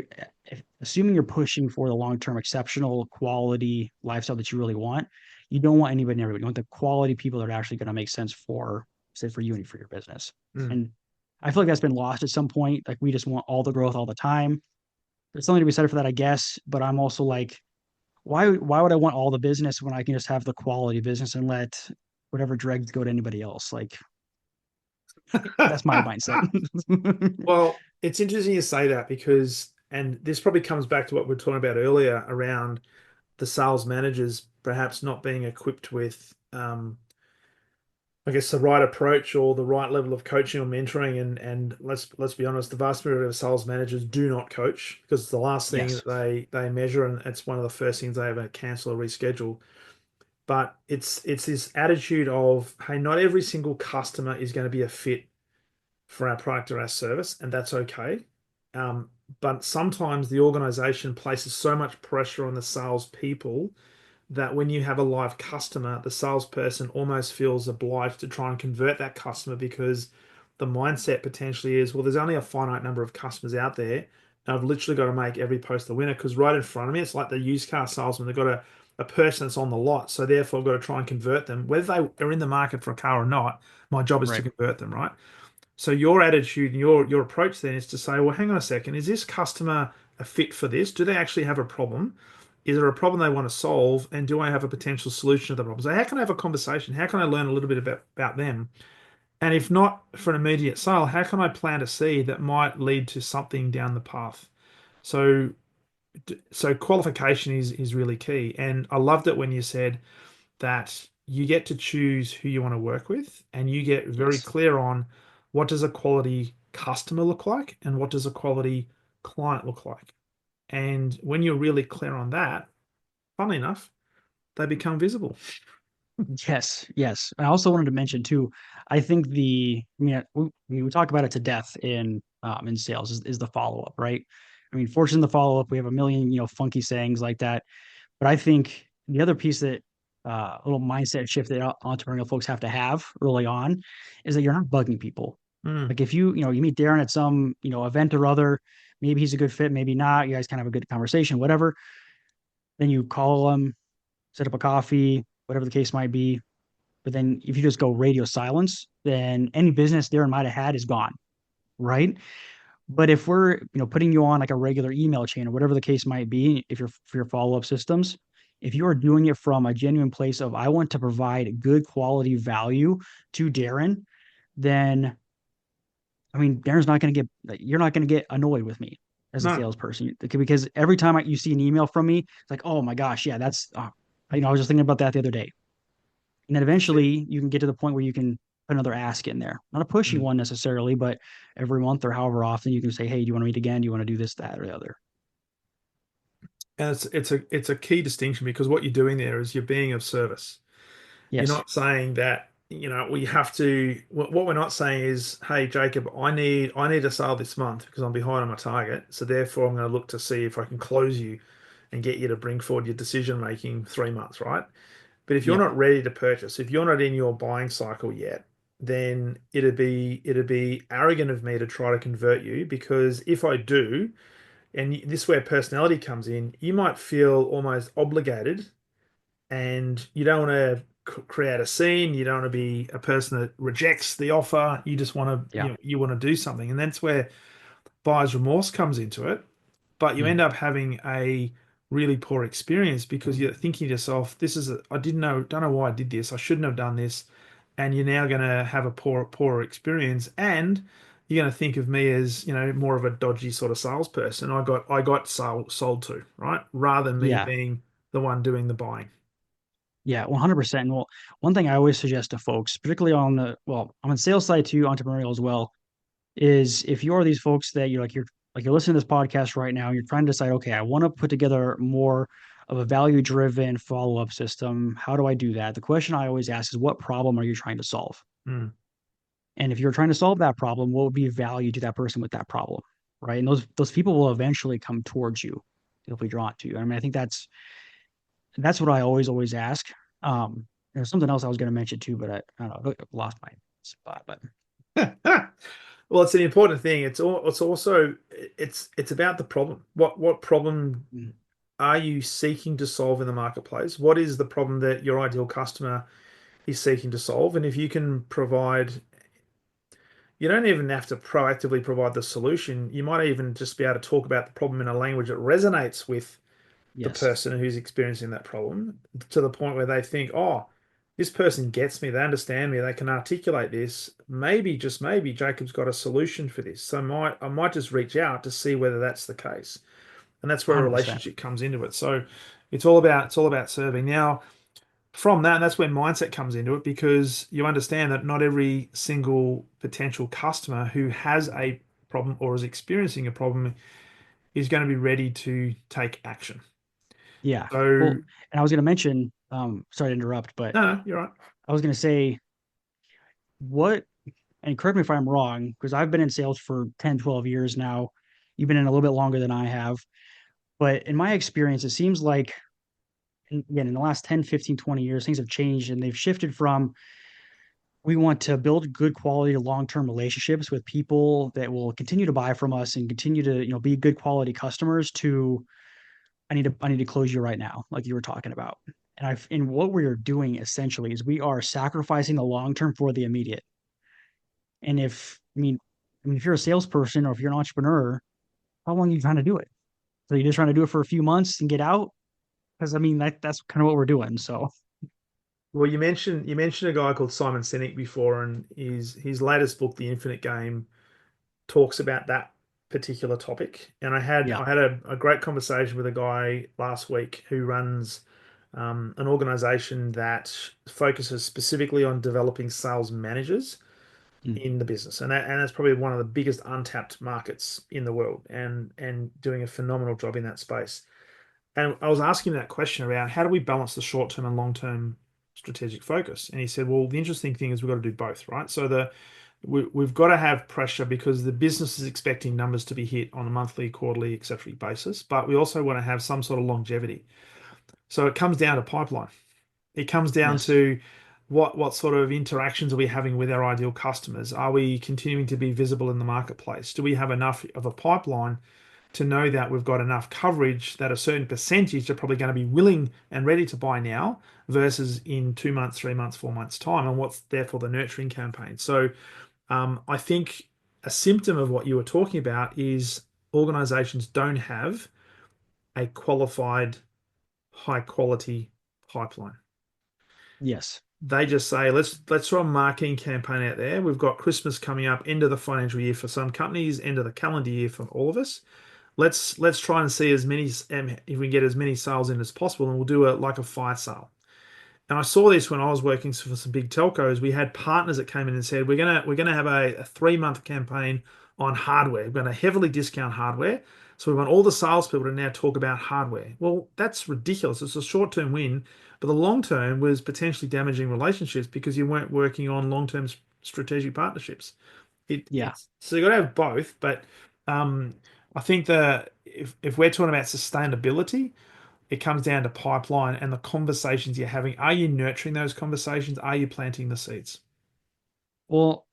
if assuming you're pushing for the long-term exceptional quality lifestyle that you really want, you don't want anybody and everybody. You want the quality people that are actually going to make sense for, say, for you and for your business.
mm.
And I feel like that's been lost at some point. Like we just want all the growth all the time. There's something to be said for that, I guess. But I'm also like, why would I want all the business when I can just have the quality business and let whatever dregs go to anybody else? Like that's my mindset.
Well, it's interesting you say that because, and this probably comes back to what we were talking about earlier around the sales managers perhaps not being equipped with, I guess, the right approach or the right level of coaching or mentoring. And let's be honest, the vast majority of sales managers do not coach because it's the last thing
Yes.
that they measure, and it's one of the first things they ever cancel or reschedule. But it's this attitude of, hey, not every single customer is going to be a fit for our product or our service, and that's okay. Um, but sometimes the organization places so much pressure on the salespeople that when you have a live customer, the salesperson almost feels obliged to try and convert that customer because the mindset potentially is, well, there's only a finite number of customers out there. And I've literally got to make every post a winner because right in front of me, it's like the used car salesman. They've got a person that's on the lot. So therefore, I've got to try and convert them. Whether they are in the market for a car or not, my job is to
Right.
convert them, right? So your attitude and your approach then is to say, well, hang on a second, is this customer a fit for this? Do they actually have a problem? Is there a problem they want to solve? And do I have a potential solution to the problem? So how can I have a conversation? How can I learn a little bit about them? And if not for an immediate sale, how can I plant a seed that might lead to something down the path? So so qualification is really key. And I loved it when you said that you get to choose who you want to work with and you get very
Yes.
clear on what does a quality customer look like and what does a quality client look like. And when you're really clear on that, funnily enough, they become visible.
Yes. Yes. I also wanted to mention too, I think I mean, we talk about it to death in sales is the follow-up, right? I mean, fortune the follow-up, we have a million, funky sayings like that. But I think the other piece that little mindset shift that entrepreneurial folks have to have early on is that you're not bugging people.
Mm,
Like if you meet Darren at some, event or other, maybe he's a good fit, maybe not. You guys kind of have a good conversation, whatever. Then you call him, set up a coffee, whatever the case might be. But then if you just go radio silence, then any business Darren might have had is gone, right? But if we're, putting you on like a regular email chain or whatever the case might be, if you're for your follow-up systems, if you are doing it from a genuine place of I want to provide good quality value to Darren, then I mean Darren's not going to get you're not going to get annoyed with me as a
no,
salesperson because every time you see an email from me, it's like, oh my gosh, yeah, I was just thinking about that the other day. And then
that's it.
eventually you can get to the point where you can put another ask in there. Not a pushy
Mm.
one necessarily, but every month or however often you can say, hey, do you want to meet again? Do you want to do this, that, or the other?
And it's a key distinction because what you're doing there is you're being of service. You're
Yes.
not saying that, we have to, what we're not saying is, hey, Jacob, I need a sale this month because I'm behind on my target. So therefore I'm going to look to see if I can close you and get you to bring forward your decision making 3 months, right? But if you're
Yep.
not ready to purchase, if you're not in your buying cycle yet, then it'd be arrogant of me to try to convert you because if I do, and this is where personality comes in, you might feel almost obligated and you don't want to create a scene. You don't want to be a person that rejects the offer. You just want to
Yeah.
you want to do something, and that's where buyer's remorse comes into it, but you end
Mm.
up having a really poor experience because you're thinking to yourself, "This is I didn't know, don't know why I did this. I shouldn't have done this," and you're now going to have a poorer experience, and you're going to think of me as more of a dodgy sort of salesperson. I got sold to, right, rather than me
Yeah.
being the one doing the buying.
Yeah, 100%. Well, one thing I always suggest to folks, particularly on I'm on sales side too, entrepreneurial as well, is if you are these folks that you're listening to this podcast right now, and you're trying to decide, okay, I want to put together more of a value-driven follow-up system. How do I do that? The question I always ask is, what problem are you trying to solve?
Mm.
And if you're trying to solve that problem, what would be value to that person with that problem? Right. And those people will eventually come towards you. They'll be drawn to you. I mean, I think that's what I always ask. There's something else I was going to mention too, but I don't know, I lost my spot. But
Well, it's an important thing. It's also it's about the problem. What problem
mm,
are you seeking to solve in the marketplace? What is the problem that your ideal customer is seeking to solve? And if you can provide, you don't even have to proactively provide the solution. You might even just be able to talk about the problem in a language that resonates with the
yes,
person who's experiencing that problem to the point where they think, oh, this person gets me, they understand me, they can articulate this. Maybe, just maybe, Jacob's got a solution for this. So I might just reach out to see whether that's the case. And that's where a
100%.
relationship comes into it. So it's all about serving. Now, from that, that's where mindset comes into it because you understand that not every single potential customer who has a problem or is experiencing a problem is going to be ready to take action.
Yeah.
So,
Well, and I was going to mention, sorry to interrupt, but
no, no, you're right.
I was going to say what, and correct me if I'm wrong, because I've been in sales for 10, 12 years now. You've been in a little bit longer than I have. But in my experience, it seems like, again, in the last 10, 15, 20 years, things have changed and they've shifted from we want to build good quality long-term relationships with people that will continue to buy from us and continue to, be good quality customers to I need to close you right now, like you were talking about. And what we are doing essentially is we are sacrificing the long term for the immediate. And if you're a salesperson or if you're an entrepreneur, how long are you trying to do it? So you're just trying to do it for a few months and get out? Because that's kind of what we're doing. So
Well, you mentioned a guy called Simon Sinek before, and his latest book, The Infinite Game, talks about that particular topic. And I had
yeah.
I had a great conversation with a guy last week who runs an organization that focuses specifically on developing sales managers
Mm.
in the business, and that's probably one of the biggest untapped markets in the world, and doing a phenomenal job in that space. And I was asking that question around how do we balance the short term and long term strategic focus? And he said, well, the interesting thing is we've got to do both, right? So we've got to have pressure because the business is expecting numbers to be hit on a monthly, quarterly, etc. basis, but we also want to have some sort of longevity. So it comes down to pipeline. It comes down
Yes.
to what sort of interactions are we having with our ideal customers? Are we continuing to be visible in the marketplace? Do we have enough of a pipeline to know that we've got enough coverage that a certain percentage are probably going to be willing and ready to buy now versus in 2 months, 3 months, 4 months time, and what's therefore the nurturing campaign. So I think a symptom of what you were talking about is organizations don't have a qualified, high quality pipeline.
Yes.
They just say, let's throw a marketing campaign out there. We've got Christmas coming up, end of the financial year for some companies, end of the calendar year for all of us. Let's try and see as many if we can get as many sales in as possible, and we'll do like a fire sale. And I saw this when I was working for some big telcos. We had partners that came in and said, we're gonna have a 3 month campaign on hardware. We're going to heavily discount hardware. So we want all the salespeople to now talk about hardware. Well, that's ridiculous. It's a short-term win, but the long term was potentially damaging relationships because you weren't working on long-term strategic partnerships.
Yeah.
It's so you got to have both, but um, I think that if we're talking about sustainability, it comes down to pipeline and the conversations you're having. Are you nurturing those conversations? Are you planting the seeds?
Well,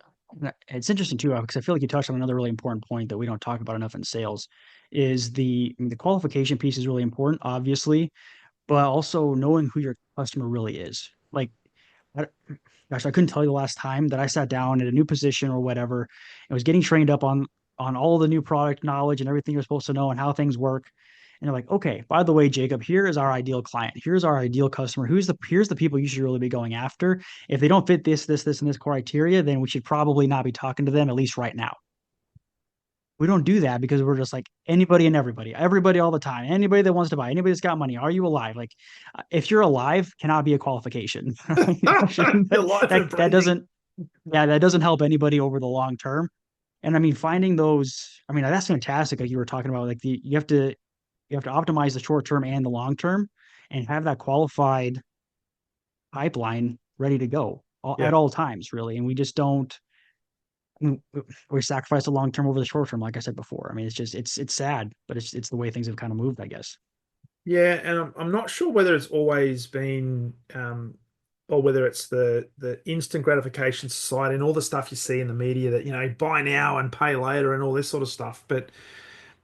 it's interesting too, because I feel like you touched on another really important point that we don't talk about enough in sales is the qualification piece is really important, obviously, but also knowing who your customer really is. Like, I, gosh, I couldn't tell you the last time that I sat down at a new position or whatever and was getting trained up on. on all the new product knowledge and everything you're supposed to know and how things work. And they're like, okay, by the way, Jacob, here is our ideal client. Here's our ideal customer. Here's the people you should really be going after. If they don't fit this, and this criteria, then we should probably not be talking to them, at least right now. We don't do that because we're just like anybody and everybody all the time, anybody that wants to buy, anybody that's got money. Are you alive? Like, if you're alive, cannot be a qualification.
Your life and
That
breathing.
doesn't, yeah, that doesn't help anybody over the long term. And I mean, finding those, I mean, that's fantastic. Like you were talking about, like you have to optimize the short term and the long term, and have that qualified pipeline ready to go
Yeah.
at all times, really. And we just don't. I mean, we sacrifice the long term over the short term, like I said before. I mean, it's just it's sad, but it's the way things have kind of moved, I guess.
Yeah, and I'm not sure whether it's always been, or whether it's the instant gratification society and all the stuff you see in the media that, buy now and pay later and all this sort of stuff. But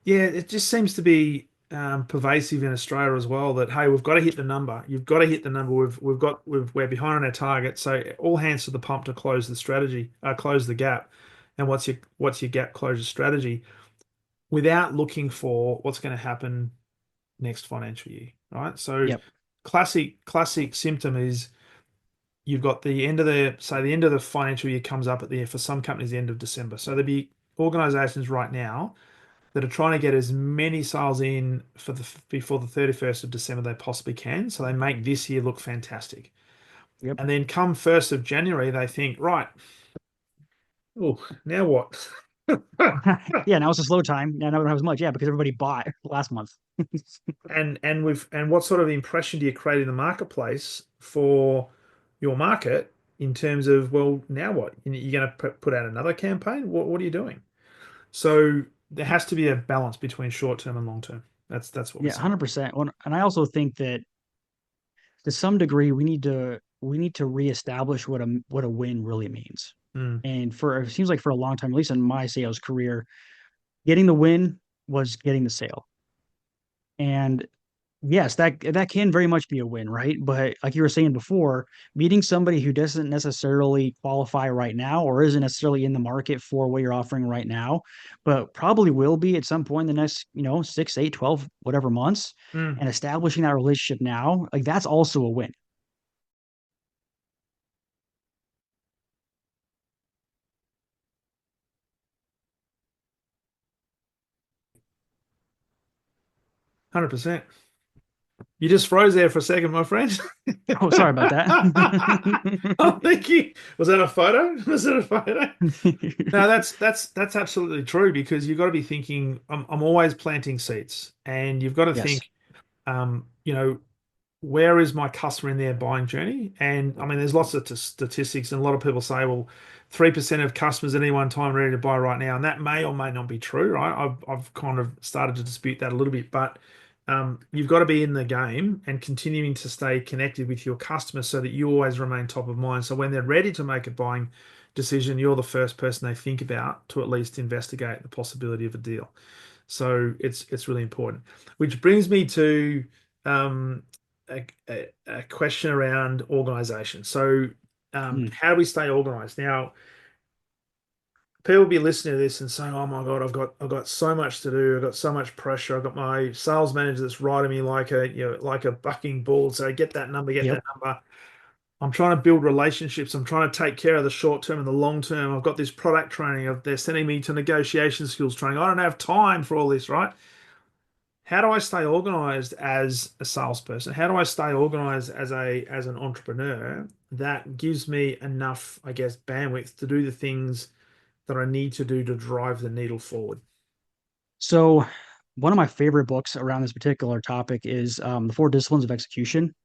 yeah, it just seems to be pervasive in Australia as well. That hey, we've got to hit the number. You've got to hit the number. We're behind on our target. So all hands to the pump to close the strategy, close the gap. And what's your gap closure strategy? Without looking for what's going to happen next financial year, right? So
Yep.
classic symptom is you've got the end of the financial year comes up for some companies the end of December. So there'll be organizations right now that are trying to get as many sales in before the 31st of December they possibly can. So they make this year look fantastic.
Yep.
And then come 1st of January, they think, right, oh, now what?
Yeah, now it's a slow time. Now I don't have as much. Yeah, because everybody bought last month.
And what sort of impression do you create in the marketplace for your market in terms of, well, now what? You're going to put out another campaign? What are you doing? So there has to be a balance between short term and long term. That's what we're
Yeah,
saying.
100%. And I also think that to some degree we need to reestablish what a win really means.
Mm,
And for it seems like for a long time, at least in my sales career, getting the win was getting the sale. And yes, that can very much be a win, right? But like you were saying before, meeting somebody who doesn't necessarily qualify right now or isn't necessarily in the market for what you're offering right now, but probably will be at some point in the next, 6, 8, 12, whatever months,
mm,
and establishing that relationship now, like that's also a win.
100%. You just froze there for a second, my friend.
Oh, sorry about that.
Oh, thank you. Was that a photo? Was it a photo? No, that's absolutely true because you've got to be thinking. I'm always planting seeds, and you've got to
Yes.
think, um, you know, where is my customer in their buying journey? And I mean, there's lots of statistics, and a lot of people say, well, 3% of customers at any one time are ready to buy right now, and that may or may not be true, right? I've kind of started to dispute that a little bit, but you've got to be in the game and continuing to stay connected with your customers so that you always remain top of mind. So when they're ready to make a buying decision, you're the first person they think about to at least investigate the possibility of a deal. So it's really important. Which brings me to um, a question around organization. So
Mm.
how do we stay organized? Now, people will be listening to this and saying, "Oh my God, I've got so much to do. I've got so much pressure. I've got my sales manager that's riding me like a bucking bull. So get that number, get
Yep.
that number. I'm trying to build relationships. I'm trying to take care of the short term and the long term. I've got this product training. They're sending me to negotiation skills training. I don't have time for all this, right? How do I stay organized as a salesperson? How do I stay organized as an entrepreneur that gives me enough, I guess, bandwidth to do the things that I need to do to drive the needle forward?
So one of my favorite books around this particular topic is The Four Disciplines of Execution.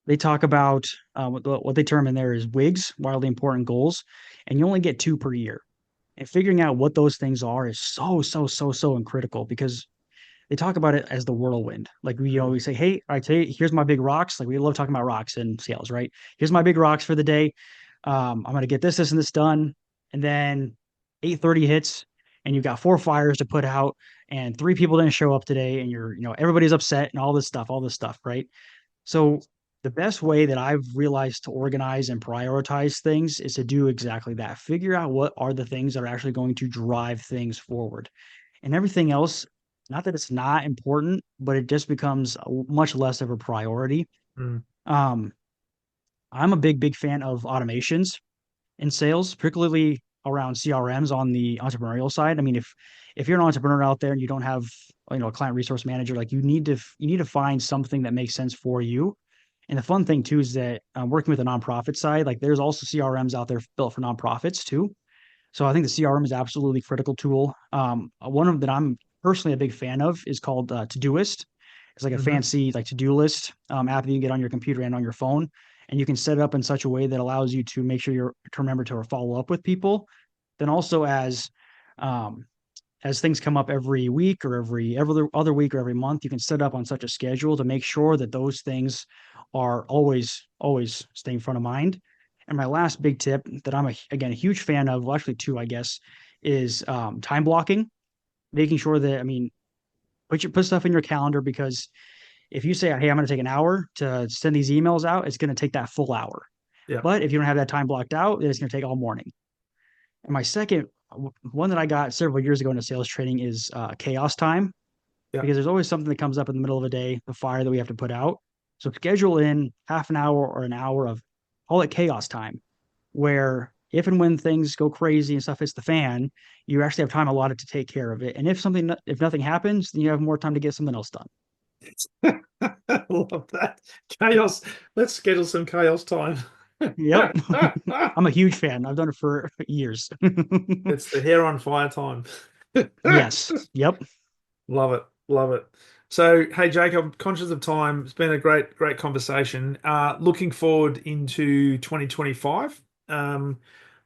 They talk about what they term in there is WIGs, wildly important goals, and you only get two per year. And figuring out what those things are is so critical because they talk about it as the whirlwind. Like we
Mm,
always say, hey, I tell you, here's my big rocks. Like we love talking about rocks in sales, right? Here's my big rocks for the day. I'm gonna get this and this done. And then 8:30 hits and you've got four fires to put out and three people didn't show up today and everybody's upset and all this stuff, right? So the best way that I've realized to organize and prioritize things is to do exactly that. Figure out what are the things that are actually going to drive things forward. And everything else, not that it's not important, but it just becomes much less of a priority.
Mm,
Um, I'm a big fan of automations in sales, particularly around CRMs on the entrepreneurial side. I mean, if you're an entrepreneur out there and you don't have, a client resource manager, like you need to find something that makes sense for you. And the fun thing too is that working with the nonprofit side, like there's also CRMs out there built for nonprofits too. So I think the CRM is absolutely a critical tool. One of that I'm personally a big fan of is called Todoist. It's like a
hmm
fancy like to-do list app that you can get on your computer and on your phone, and you can set it up in such a way that allows you to make sure you're to remember to follow up with people. Then also um, as things come up every week or every other week or every month, you can set up on such a schedule to make sure that those things are always staying front of mind. And my last big tip that I'm again a huge fan of, well, actually two, I guess, is time blocking, making sure that put stuff in your calendar because if you say, hey, I'm going to take an hour to send these emails out, it's going to take that full hour.
Yeah.
But if you don't have that time blocked out, it's going to take all morning. And my second one that I got several years ago in a sales training is chaos time,
Yeah.
because there's always something that comes up in the middle of the day, the fire that we have to put out. So schedule in half an hour or an hour of, call it chaos time, where if and when things go crazy and stuff hits the fan, you actually have time allotted to take care of it. And if nothing happens, then you have more time to get something else done.
Love that. Chaos. Let's schedule some chaos time.
Yep. I'm a huge fan. I've done it for years.
It's the hair on fire time.
Yes. Yep.
Love it. Love it. So, hey, Jacob, conscious of time, it's been a great conversation. Looking forward into 2025.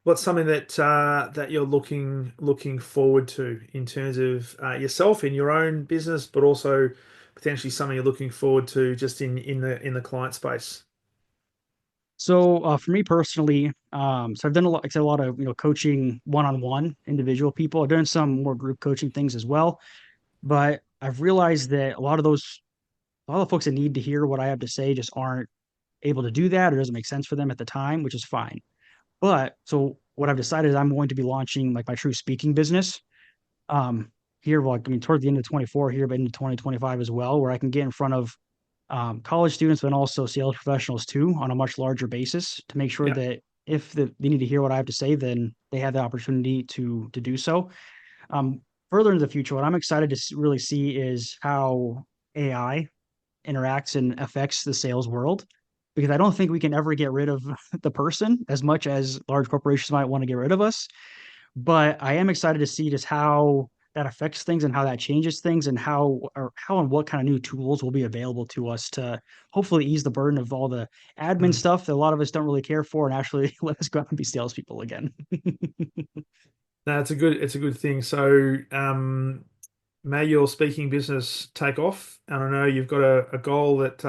What's something that you're looking forward to in terms of yourself in your own business, but also potentially something you're looking forward to just in the client space?
So for me personally, so I've done like I said, a lot of coaching one-on-one individual people. I've done some more group coaching things as well, but I've realized that a lot of folks that need to hear what I have to say just aren't able to do that or doesn't make sense for them at the time, which is fine. But so what I've decided is I'm going to be launching like my true speaking business here, well, I mean, toward the end of 24 here, but into 2025 as well, where I can get in front of college students, but also sales professionals too, on a much larger basis to make sure
Yeah.
that if they need to hear what I have to say, then they have the opportunity to do so. Um, Further into the future, what I'm excited to really see is how AI interacts and affects the sales world, because I don't think we can ever get rid of the person as much as large corporations might want to get rid of us. But I am excited to see just how that affects things and how that changes things and how and what kind of new tools will be available to us to hopefully ease the burden of all the admin
Mm.
stuff that a lot of us don't really care for and actually let us go out and be salespeople again.
No, it's a good thing. So, may your speaking business take off. And I know you've got a goal that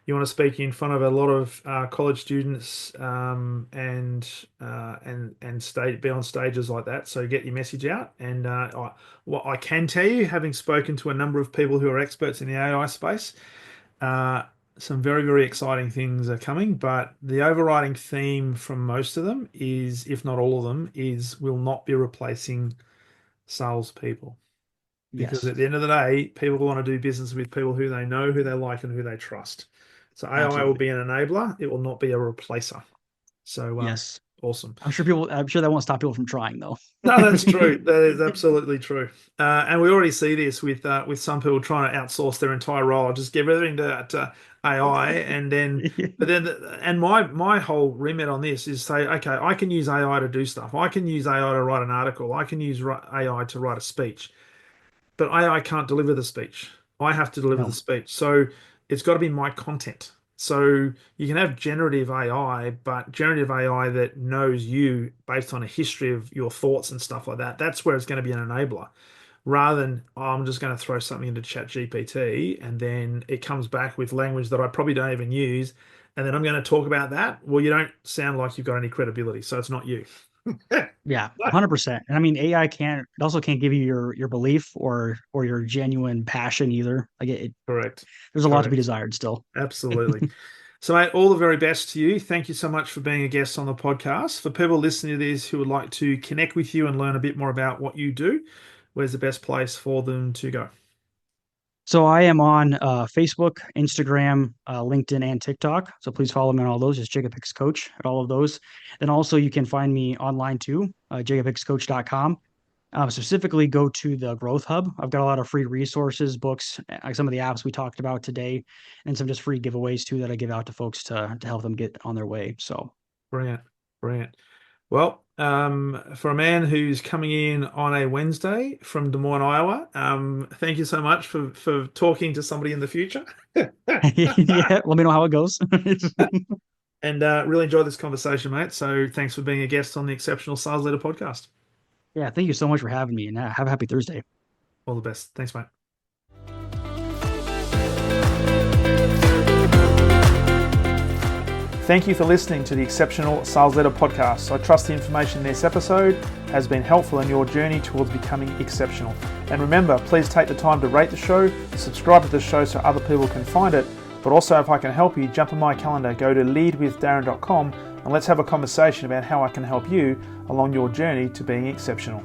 you want to speak in front of a lot of college students and be on stages like that. So get your message out. And what I can tell you, having spoken to a number of people who are experts in the AI space, uh, some very exciting things are coming. But the overriding theme from most of them is, if not all of them, is will not be replacing salespeople, because
Yes,
at the end of the day, people want to do business with people who they know, who they like, and who they trust. So AI will
absolutely.
be an enabler; it will not be a replacer. So
Yes.
awesome.
I'm sure that won't stop people from trying though.
No, that's true. That is absolutely true. And we already see this with some people trying to outsource their entire role, just give everything to AI, and then but then and my whole remit on this is say, okay, I can use AI to do stuff. I can use AI to write an article. I can use AI to write a speech. But AI can't deliver the speech. I have to deliver the
No.
speech. So it's got to be my content. So you can have generative AI, but generative AI that knows you based on a history of your thoughts and stuff like that, that's where it's going to be an enabler. Rather than, oh, I'm just going to throw something into Chat GPT and then it comes back with language that I probably don't even use. And then I'm going to talk about that. Well, you don't sound like you've got any credibility. So it's not you.
Yeah, 100%. And I mean, AI it also can't give you your belief or your genuine passion either. Like there's a lot to be
Correct.
desired still.
Absolutely. So, mate, all the very best to you. Thank you so much for being a guest on the podcast. For people listening to this who would like to connect with you and learn a bit more about what you do, where's the best place for them to go?
So I am on Facebook, Instagram, LinkedIn, and TikTok. So please follow me on all those. It's Jacob Hicks Coach at all of those. Then also you can find me online too, jacobhickscoach.com. Specifically, go to the Growth Hub. I've got a lot of free resources, books, like some of the apps we talked about today, and some just free giveaways too that I give out to folks to help them get on their way. So
Brilliant. Brilliant. Well, for a man who's coming in on a Wednesday from Des Moines, Iowa, thank you so much for talking to somebody in the future.
yeah, let me know how it goes.
And really enjoyed this conversation, mate. So thanks for being a guest on the Exceptional Sales Leader podcast.
Yeah, thank you so much for having me, and have a happy Thursday.
All the best. Thanks, mate. Thank you for listening to the Exceptional Sales Leader podcast. I trust the information in this episode has been helpful in your journey towards becoming exceptional. And remember, please take the time to rate the show, subscribe to the show so other people can find it. But also, if I can help you, jump on my calendar, go to leadwithdarren.com and let's have a conversation about how I can help you along your journey to being exceptional.